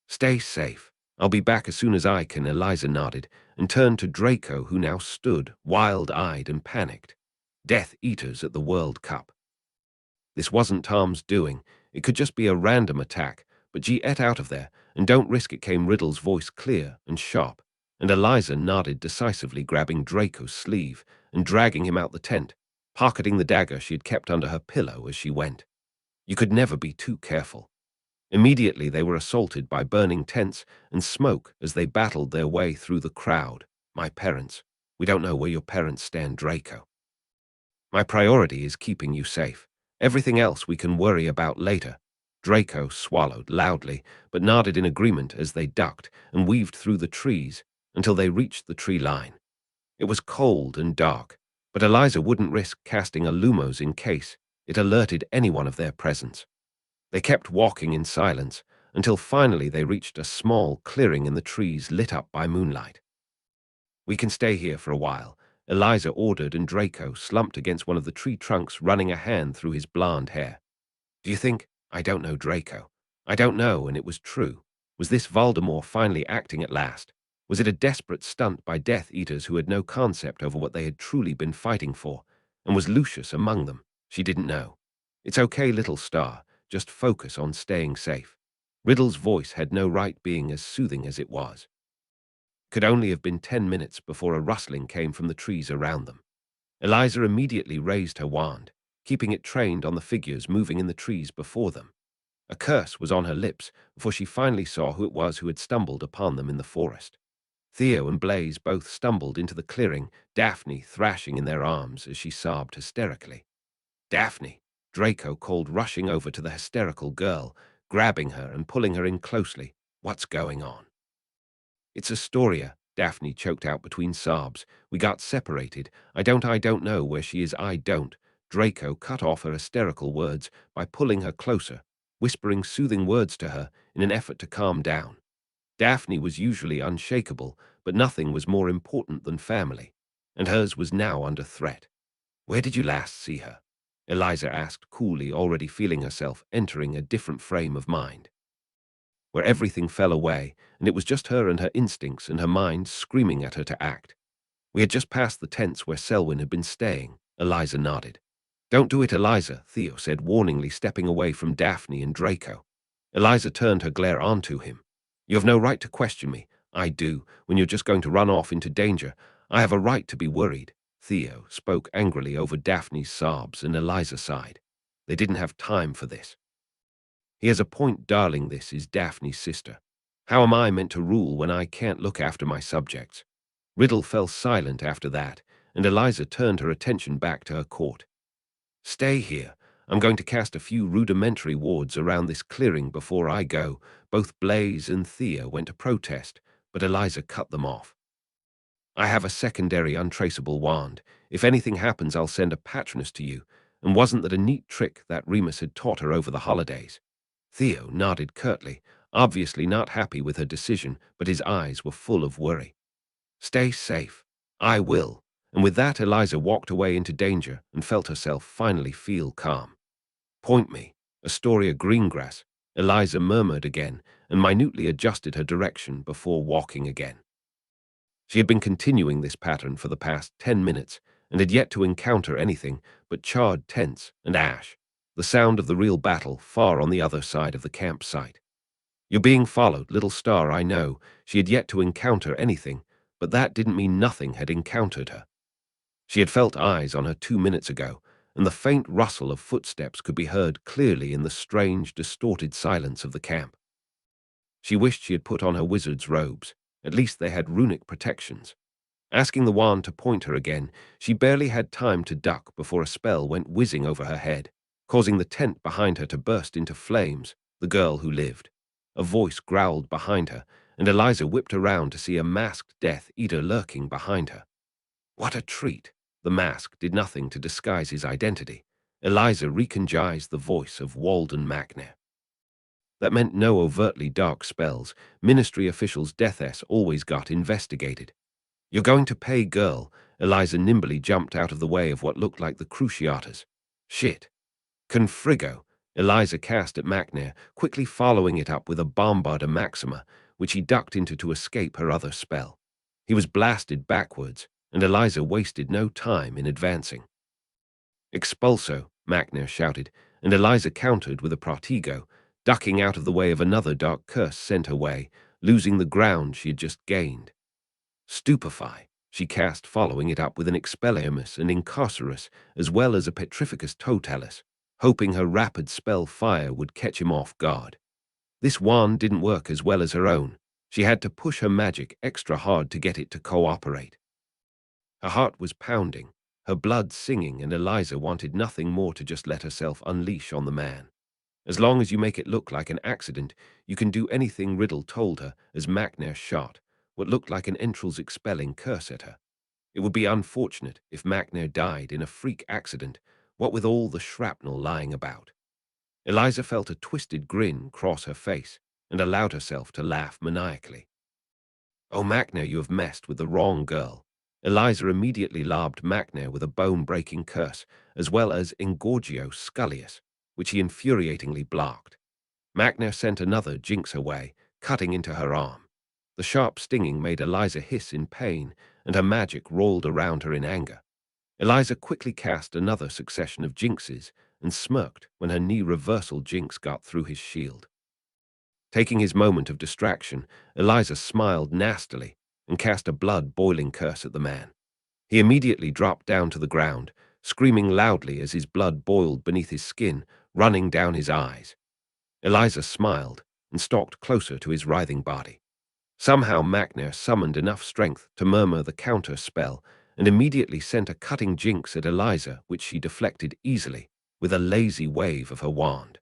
Speaker 1: Stay safe. I'll be back as soon as I can. Eliza nodded and turned to Draco, who now stood, wild-eyed and panicked. Death Eaters at the World Cup. This wasn't Tom's doing. It could just be a random attack, but get out of there, and don't risk it. Came Riddle's voice, clear and sharp, and Eliza nodded decisively, grabbing Draco's sleeve and dragging him out the tent, pocketing the dagger she had kept under her pillow as she went. You could never be too careful. Immediately they were assaulted by burning tents and smoke as they battled their way through the crowd. My parents. We don't know where your parents stand, Draco. My priority is keeping you safe. Everything else we can worry about later. Draco swallowed loudly, but nodded in agreement as they ducked and weaved through the trees until they reached the tree line. It was cold and dark, but Eliza wouldn't risk casting a Lumos in case it alerted anyone of their presence. They kept walking in silence until finally they reached a small clearing in the trees lit up by moonlight. We can stay here for a while, Eliza ordered, and Draco slumped against one of the tree trunks, running a hand through his blonde hair. Do you think? I don't know, Draco. I don't know, and it was true. Was this Voldemort finally acting at last? Was it a desperate stunt by Death Eaters who had no concept over what they had truly been fighting for? And was Lucius among them? She didn't know. It's okay, little star. Just focus on staying safe. Riddle's voice had no right being as soothing as it was. Could only have been 10 minutes before a rustling came from the trees around them. Eliza immediately raised her wand, keeping it trained on the figures moving in the trees before them. A curse was on her lips before she finally saw who it was who had stumbled upon them in the forest. Theo and Blaze both stumbled into the clearing, Daphne thrashing in their arms as she sobbed hysterically. Daphne, Draco called, rushing over to the hysterical girl, grabbing her and pulling her in closely. What's going on? It's Astoria, Daphne choked out between sobs. We got separated. I don't know where she is. I don't. Draco cut off her hysterical words by pulling her closer, whispering soothing words to her in an effort to calm down. Daphne was usually unshakable, but nothing was more important than family, and hers was now under threat. Where did you last see her? Eliza asked coolly, already feeling herself entering a different frame of mind, where everything fell away, and it was just her and her instincts and her mind screaming at her to act. We had just passed the tents where Selwyn had been staying. Eliza nodded. Don't do it, Eliza, Theo said warningly, stepping away from Daphne and Draco. Eliza turned her glare onto him. You have no right to question me. I do, when you're just going to run off into danger. I have a right to be worried. Theo spoke angrily over Daphne's sobs, and Eliza sighed. They didn't have time for this. He has a point, darling. This is Daphne's sister. How am I meant to rule when I can't look after my subjects? Riddle fell silent after that, and Eliza turned her attention back to her court. Stay here. I'm going to cast a few rudimentary wards around this clearing before I go. Both Blaze and Thea went to protest, but Eliza cut them off. I have a secondary untraceable wand. If anything happens, I'll send a patroness to you. And wasn't that a neat trick that Remus had taught her over the holidays? Theo nodded curtly, obviously not happy with her decision, but his eyes were full of worry. Stay safe. I will. And with that, Eliza walked away into danger and felt herself finally feel calm. Point me. Astoria Greengrass, Eliza murmured again and minutely adjusted her direction before walking again. She had been continuing this pattern for the past 10 minutes and had yet to encounter anything but charred tents and ash, the sound of the real battle far on the other side of the campsite. You're being followed, little star, I know. She had yet to encounter anything, but that didn't mean nothing had encountered her. She had felt eyes on her 2 minutes ago, and the faint rustle of footsteps could be heard clearly in the strange, distorted silence of the camp. She wished she had put on her wizard's robes. At least they had runic protections. Asking the wand to point her again, she barely had time to duck before a spell went whizzing over her head, causing the tent behind her to burst into flames. The girl who lived. A voice growled behind her, and Eliza whipped around to see a masked Death Eater lurking behind her. What a treat! The mask did nothing to disguise his identity. Eliza recognized the voice of Walden Macnair. That meant no overtly dark spells. Ministry officials' deaths always got investigated. You're going to pay, girl. Eliza nimbly jumped out of the way of what looked like the Cruciatus. Shit. Confrigo. Eliza cast at Macnair, quickly following it up with a Bombarda Maxima, which he ducked into to escape her other spell. He was blasted backwards, and Eliza wasted no time in advancing. Expulso, Macnair shouted, and Eliza countered with a Protego, ducking out of the way of another dark curse sent her way, losing the ground she had just gained. Stupefy, she cast, following it up with an Expelliarmus and Incarcerus, as well as a Petrificus Totalis, hoping her rapid spell fire would catch him off guard. This wand didn't work as well as her own. She had to push her magic extra hard to get it to cooperate. Her heart was pounding, her blood singing, and Eliza wanted nothing more to just let herself unleash on the man. As long as you make it look like an accident, you can do anything, Riddle told her as Macnair shot what looked like an entrails expelling curse at her. It would be unfortunate if Macnair died in a freak accident, what with all the shrapnel lying about. Eliza felt a twisted grin cross her face and allowed herself to laugh maniacally. Oh, Macnair, you have messed with the wrong girl. Eliza immediately lobbed Macnair with a bone-breaking curse, as well as Engorgio Scullius, which he infuriatingly blocked. Macnair sent another Jinx her way, cutting into her arm. The sharp stinging made Eliza hiss in pain, and her magic rolled around her in anger. Eliza quickly cast another succession of Jinxes and smirked when her knee reversal Jinx got through his shield. Taking his moment of distraction, Eliza smiled nastily and cast a blood-boiling curse at the man. He immediately dropped down to the ground, screaming loudly as his blood boiled beneath his skin, running down his eyes. Eliza smiled and stalked closer to his writhing body. Somehow Macnair summoned enough strength to murmur the counter spell and immediately sent a cutting Jinx at Eliza, which she deflected easily with a lazy wave of her wand.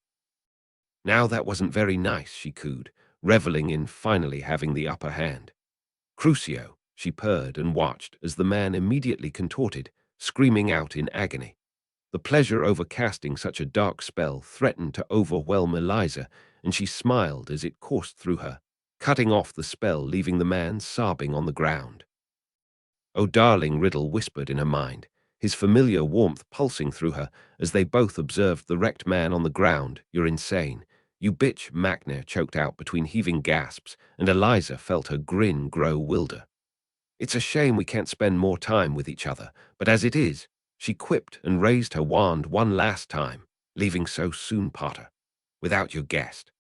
Speaker 1: Now that wasn't very nice, she cooed, reveling in finally having the upper hand. Crucio, she purred and watched as the man immediately contorted, screaming out in agony. The pleasure over casting such a dark spell threatened to overwhelm Eliza, and she smiled as it coursed through her, cutting off the spell, leaving the man sobbing on the ground. Oh, darling, Riddle whispered in her mind, his familiar warmth pulsing through her as they both observed the wrecked man on the ground. You're insane. You bitch, Macnair choked out between heaving gasps, and Eliza felt her grin grow wilder. It's a shame we can't spend more time with each other, but as it is, she quipped and raised her wand one last time, leaving so soon, Potter, without your guest.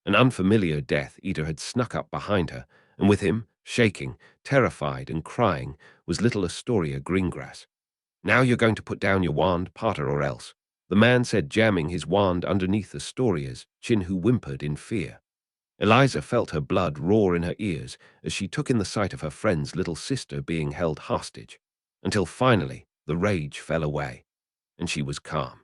Speaker 1: An unfamiliar Death Eater had snuck up behind her, and with him, shaking, terrified and crying, was little Astoria Greengrass. Now you're going to put down your wand, Potter, or else, the man said, jamming his wand underneath Astoria's chin, who whimpered in fear. Eliza felt her blood roar in her ears as she took in the sight of her friend's little sister being held hostage, until finally the rage fell away, and she was calm.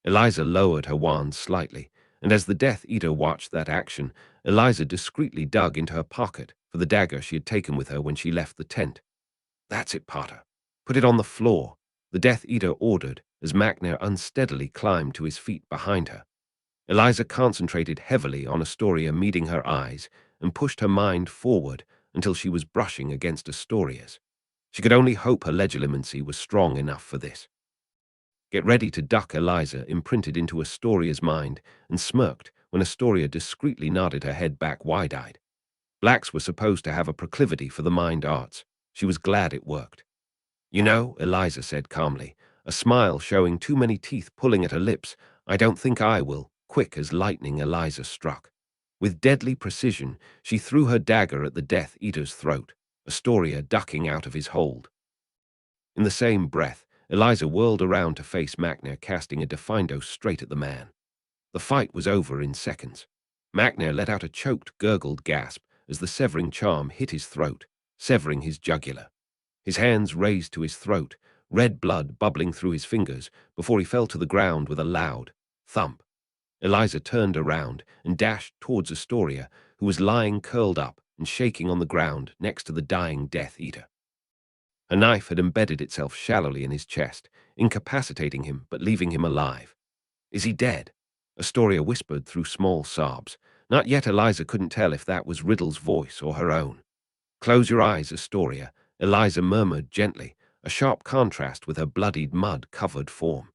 Speaker 1: Eliza lowered her wand slightly, and as the Death Eater watched that action, Eliza discreetly dug into her pocket for the dagger she had taken with her when she left the tent. That's it, Potter. Put it on the floor, the Death Eater ordered as Macnair unsteadily climbed to his feet behind her. Eliza concentrated heavily on Astoria meeting her eyes and pushed her mind forward until she was brushing against Astoria's. She could only hope her legilimency was strong enough for this. Get ready to duck, Eliza imprinted into Astoria's mind and smirked when Astoria discreetly nodded her head back wide-eyed. Blacks were supposed to have a proclivity for the mind arts. She was glad it worked. You know, Eliza said calmly, a smile showing too many teeth pulling at her lips, I don't think I will. Quick as lightning, Eliza struck. With deadly precision, she threw her dagger at the Death Eater's throat, Astoria ducking out of his hold. In the same breath, Eliza whirled around to face Macnair, casting a Defindo straight at the man. The fight was over in seconds. Macnair let out a choked, gurgled gasp as the severing charm hit his throat, severing his jugular. His hands raised to his throat, red blood bubbling through his fingers before he fell to the ground with a loud thump. Eliza turned around and dashed towards Astoria, who was lying curled up and shaking on the ground next to the dying Death Eater. A knife had embedded itself shallowly in his chest, incapacitating him but leaving him alive. "Is he dead?" Astoria whispered through small sobs. Not yet. Eliza couldn't tell if that was Riddle's voice or her own. "Close your eyes, Astoria," Eliza murmured gently, a sharp contrast with her bloodied, mud-covered form.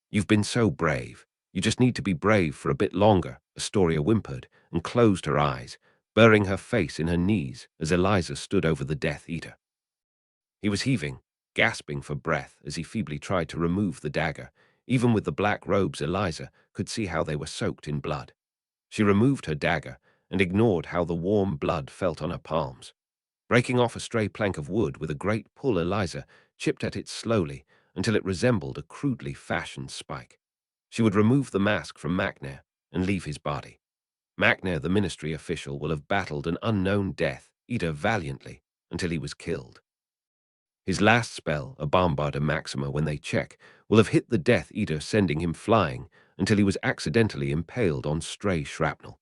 Speaker 1: "You've been so brave. You just need to be brave for a bit longer," Astoria whimpered and closed her eyes, burying her face in her knees as Eliza stood over the Death Eater. He was heaving, gasping for breath as he feebly tried to remove the dagger. Even with the black robes, Eliza could see how they were soaked in blood. She removed her dagger and ignored how the warm blood felt on her palms. Breaking off a stray plank of wood with a great pull, Eliza chipped at it slowly until it resembled a crudely fashioned spike. She would remove the mask from Macnair and leave his body. Macnair, the ministry official, will have battled an unknown Death Eater valiantly until he was killed. His last spell, a Bombarda Maxima when they check, will have hit the Death Eater, sending him flying until he was accidentally impaled on stray shrapnel.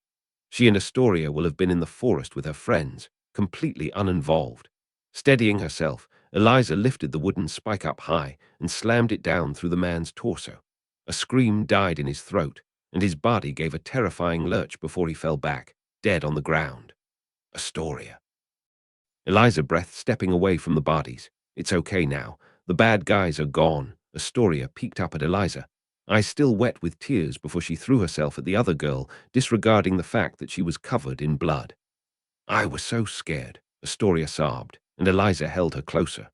Speaker 1: She and Astoria will have been in the forest with her friends, completely uninvolved. Steadying herself, Eliza lifted the wooden spike up high and slammed it down through the man's torso. A scream died in his throat, and his body gave a terrifying lurch before he fell back, dead on the ground. Astoria. Eliza breathed, stepping away from the bodies. "It's okay now. The bad guys are gone." Astoria peeked up at Eliza, eyes still wet with tears, before she threw herself at the other girl, disregarding the fact that she was covered in blood. "I was so scared," Astoria sobbed, and Eliza held her closer.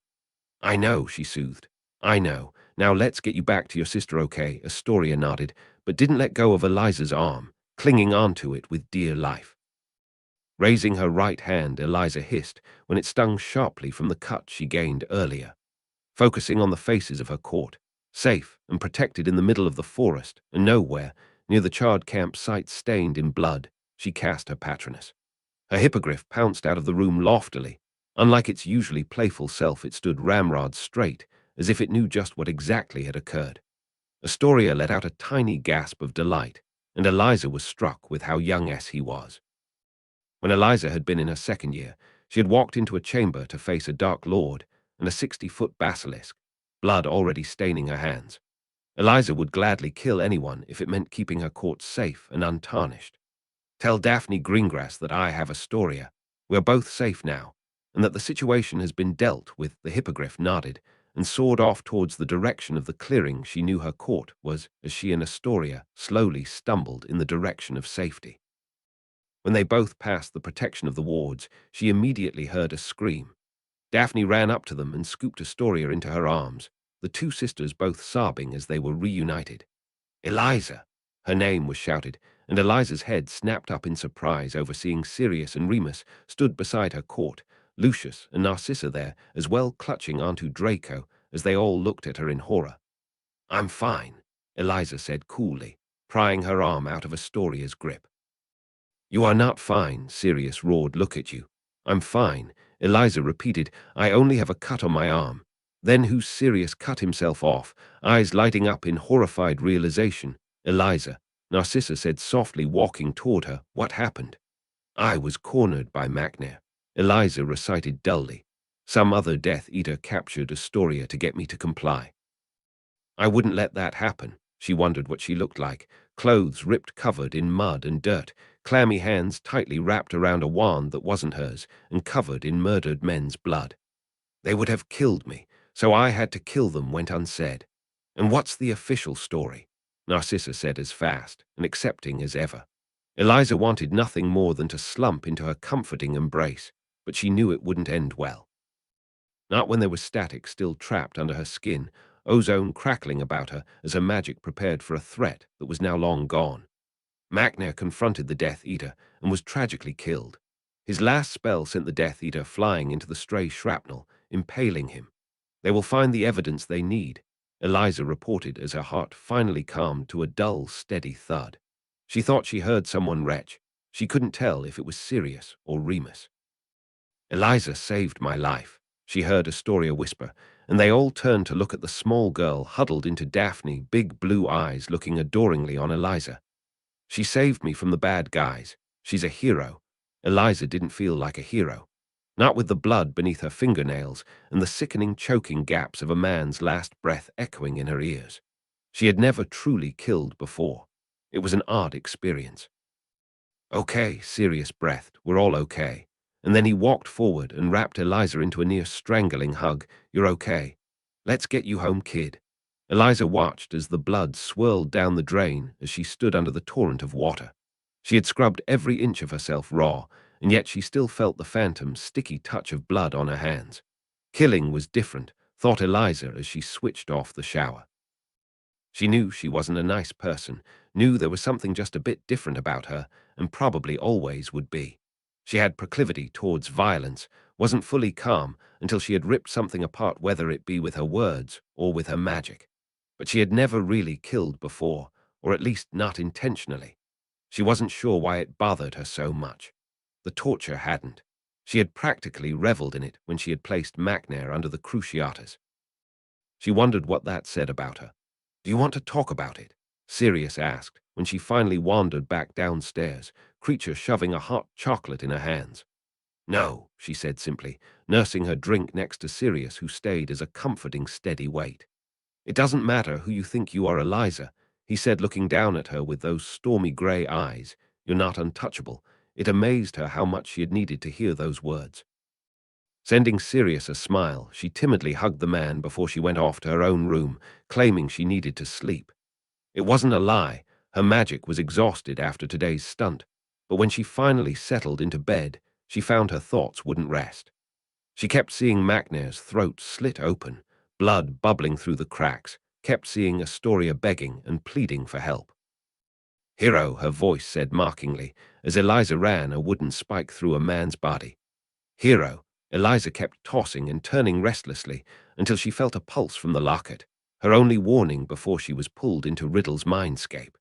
Speaker 1: "I know," she soothed. "I know. Now let's get you back to your sister, okay?" Astoria nodded, but didn't let go of Eliza's arm, clinging onto it with dear life. Raising her right hand, Eliza hissed when it stung sharply from the cut she gained earlier. Focusing on the faces of her court, safe and protected in the middle of the forest and nowhere near the charred camp site stained in blood, she cast her patroness. Her hippogriff pounced out of the room loftily. Unlike its usually playful self, it stood ramrod straight, as if it knew just what exactly had occurred. Astoria let out a tiny gasp of delight, and Eliza was struck with how young he was. When Eliza had been in her second year, she had walked into a chamber to face a dark lord and a 60-foot basilisk, blood already staining her hands. Eliza would gladly kill anyone if it meant keeping her court safe and untarnished. "Tell Daphne Greengrass that I have Astoria. We are both safe now, and that the situation has been dealt with." The hippogriff nodded and soared off towards the direction of the clearing she knew her court was, as she and Astoria slowly stumbled in the direction of safety. When they both passed the protection of the wards, she immediately heard a scream. Daphne ran up to them and scooped Astoria into her arms, the two sisters both sobbing as they were reunited. "Eliza!" Her name was shouted, and Eliza's head snapped up in surprise over seeing Sirius and Remus stood beside her court, Lucius and Narcissa there as well, clutching onto Draco as they all looked at her in horror. "I'm fine," Eliza said coolly, prying her arm out of Astoria's grip. "You are not fine," Sirius roared. "Look at you." "I'm fine," Eliza repeated. "I only have a cut on my arm." "Then who's Sirius?" cut himself off, eyes lighting up in horrified realization. "Eliza," Narcissa said softly, walking toward her. "What happened?" "I was cornered by Macnair," Eliza recited dully. "Some other Death Eater captured Astoria to get me to comply. I wouldn't let that happen." She wondered what she looked like, clothes ripped, covered in mud and dirt, clammy hands tightly wrapped around a wand that wasn't hers, and covered in murdered men's blood. "They would have killed me, so I had to kill them," went unsaid. "And what's the official story?" Narcissa said, as fast and accepting as ever. Eliza wanted nothing more than to slump into her comforting embrace, but she knew it wouldn't end well. Not when there was static still trapped under her skin, ozone crackling about her as her magic prepared for a threat that was now long gone. Macnair confronted the Death Eater and was tragically killed. His last spell sent the Death Eater flying into the stray shrapnel, impaling him. "They will find the evidence they need," Eliza reported as her heart finally calmed to a dull, steady thud. She thought she heard someone retch. She couldn't tell if it was Sirius or Remus. "Eliza saved my life," she heard Astoria whisper, and they all turned to look at the small girl huddled into Daphne, big blue eyes looking adoringly on Eliza. She saved me from the bad guys. She's a hero. Eliza didn't feel like a hero. Not with the blood beneath her fingernails and the sickening choking gaps of a man's last breath echoing in her ears. She had never truly killed before. It was an odd experience. Okay, serious-breathed, we're all okay. And then he walked forward and wrapped Eliza into a near-strangling hug. You're okay. Let's get you home, kid. Eliza watched as the blood swirled down the drain as she stood under the torrent of water. She had scrubbed every inch of herself raw, and yet she still felt the phantom, sticky touch of blood on her hands. Killing was different, thought Eliza as she switched off the shower. She knew she wasn't a nice person, knew there was something just a bit different about her, and probably always would be. She had proclivity towards violence, wasn't fully calm until she had ripped something apart, whether it be with her words or with her magic. But she had never really killed before, or at least not intentionally. She wasn't sure why it bothered her so much. The torture hadn't. She had practically reveled in it when she had placed Macnair under the cruciatus. She wondered what that said about her. Do you want to talk about it? Sirius asked, when she finally wandered back downstairs, Creature shoving a hot chocolate in her hands. No, she said simply, nursing her drink next to Sirius, who stayed as a comforting, steady weight. It doesn't matter who you think you are, Eliza, he said, looking down at her with those stormy grey eyes. You're not untouchable. It amazed her how much she had needed to hear those words. Sending Sirius a smile, she timidly hugged the man before she went off to her own room, claiming she needed to sleep. It wasn't a lie. Her magic was exhausted after today's stunt, but when she finally settled into bed, she found her thoughts wouldn't rest. She kept seeing Macnair's throat slit open, blood bubbling through the cracks, kept seeing Astoria begging and pleading for help. Hero, her voice said mockingly, as Eliza ran a wooden spike through a man's body. Hero, Eliza kept tossing and turning restlessly until she felt a pulse from the locket, her only warning before she was pulled into Riddle's mindscape.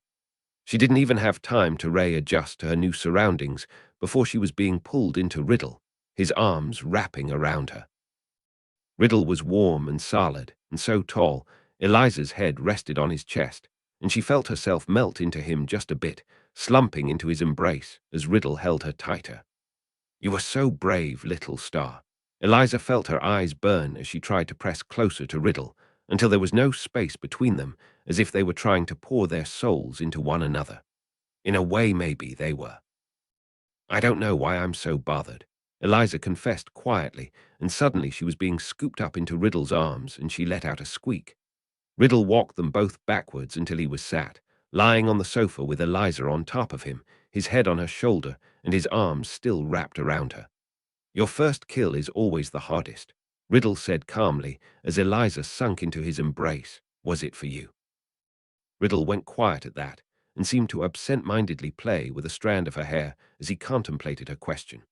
Speaker 1: She didn't even have time to readjust to her new surroundings before she was being pulled into Riddle, his arms wrapping around her. Riddle was warm and solid, and so tall, Eliza's head rested on his chest, and she felt herself melt into him just a bit, slumping into his embrace as Riddle held her tighter. You were so brave, little star. Eliza felt her eyes burn as she tried to press closer to Riddle, until there was no space between them, as if they were trying to pour their souls into one another. In a way, maybe they were. I don't know why I'm so bothered, Eliza confessed quietly, and suddenly she was being scooped up into Riddle's arms, and she let out a squeak. Riddle walked them both backwards until he was sat, lying on the sofa with Eliza on top of him, his head on her shoulder, and his arms still wrapped around her. Your first kill is always the hardest, Riddle said calmly as Eliza sunk into his embrace. Was it for you? Riddle went quiet at that, and seemed to absent-mindedly play with a strand of her hair as he contemplated her question.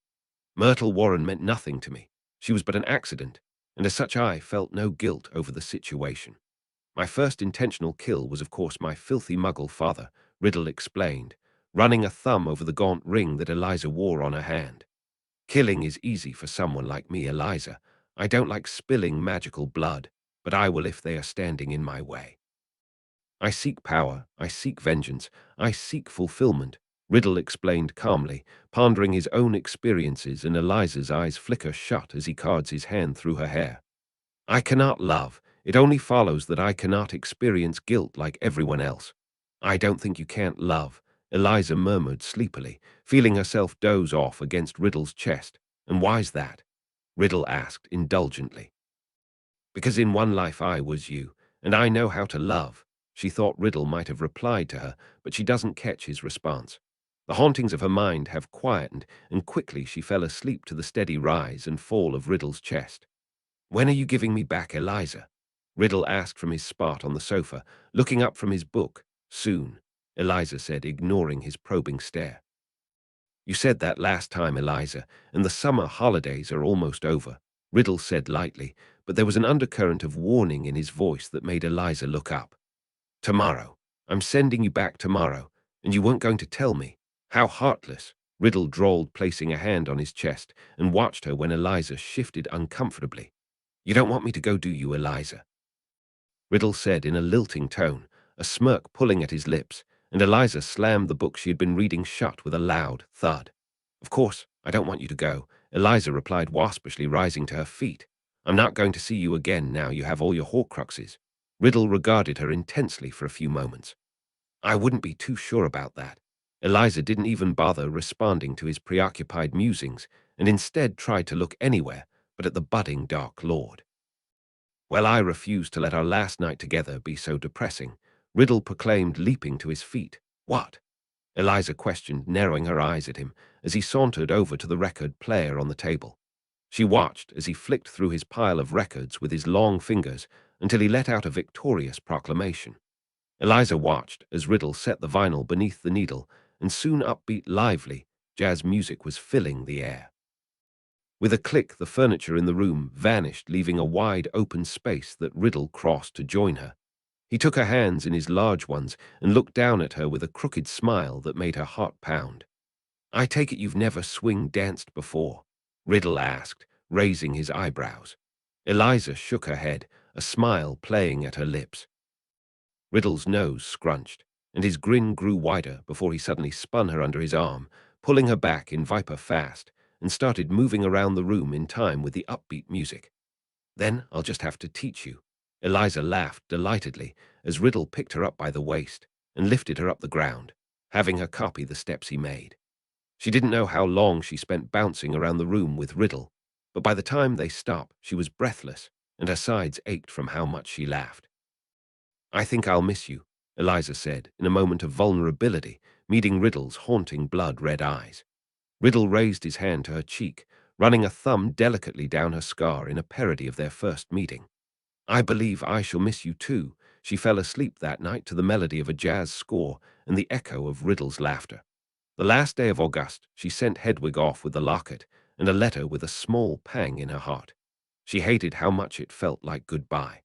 Speaker 1: Myrtle Warren meant nothing to me. She was but an accident, and as such I felt no guilt over the situation. My first intentional kill was of course my filthy muggle father, Riddle explained, running a thumb over the gaunt ring that Eliza wore on her hand. Killing is easy for someone like me, Eliza. I don't like spilling magical blood, but I will if they are standing in my way. I seek power, I seek vengeance, I seek fulfillment, Riddle explained calmly, pondering his own experiences, and Eliza's eyes flicker shut as he cards his hand through her hair. I cannot love. It only follows that I cannot experience guilt like everyone else. I don't think you can't love, Eliza murmured sleepily, feeling herself doze off against Riddle's chest. And why's that? Riddle asked indulgently. Because in one life I was you, and I know how to love. She thought Riddle might have replied to her, but she doesn't catch his response. The hauntings of her mind have quietened, and quickly she fell asleep to the steady rise and fall of Riddle's chest. When are you giving me back, Eliza? Riddle asked from his spot on the sofa, looking up from his book. Soon, Eliza said, ignoring his probing stare. You said that last time, Eliza, and the summer holidays are almost over, Riddle said lightly, but there was an undercurrent of warning in his voice that made Eliza look up. Tomorrow. I'm sending you back tomorrow, and you weren't going to tell me. How heartless, Riddle drawled, placing a hand on his chest, and watched her when Eliza shifted uncomfortably. You don't want me to go, do you, Eliza? Riddle said in a lilting tone, a smirk pulling at his lips, and Eliza slammed the book she had been reading shut with a loud thud. Of course, I don't want you to go, Eliza replied waspishly, rising to her feet. I'm not going to see you again now you have all your Horcruxes. Riddle regarded her intensely for a few moments. I wouldn't be too sure about that. Eliza didn't even bother responding to his preoccupied musings, and instead tried to look anywhere but at the budding Dark Lord. Well, I refuse to let our last night together be so depressing, Riddle proclaimed, leaping to his feet. What? Eliza questioned, narrowing her eyes at him as he sauntered over to the record player on the table. She watched as he flicked through his pile of records with his long fingers until he let out a victorious proclamation. Eliza watched as Riddle set the vinyl beneath the needle, and soon upbeat, lively jazz music was filling the air. With a click, the furniture in the room vanished, leaving a wide open space that Riddle crossed to join her. He took her hands in his large ones and looked down at her with a crooked smile that made her heart pound. I take it you've never swing danced before? Riddle asked, raising his eyebrows. Eliza shook her head, a smile playing at her lips. Riddle's nose scrunched, and his grin grew wider before he suddenly spun her under his arm, pulling her back in viper fast, and started moving around the room in time with the upbeat music. Then I'll just have to teach you. Eliza laughed delightedly as Riddle picked her up by the waist and lifted her up the ground, having her copy the steps he made. She didn't know how long she spent bouncing around the room with Riddle, but by the time they stopped, she was breathless, and her sides ached from how much she laughed. I think I'll miss you, Eliza said, in a moment of vulnerability, meeting Riddle's haunting blood-red eyes. Riddle raised his hand to her cheek, running a thumb delicately down her scar in a parody of their first meeting. I believe I shall miss you too. She fell asleep that night to the melody of a jazz score and the echo of Riddle's laughter. The last day of August, she sent Hedwig off with the locket and a letter with a small pang in her heart. She hated how much it felt like goodbye.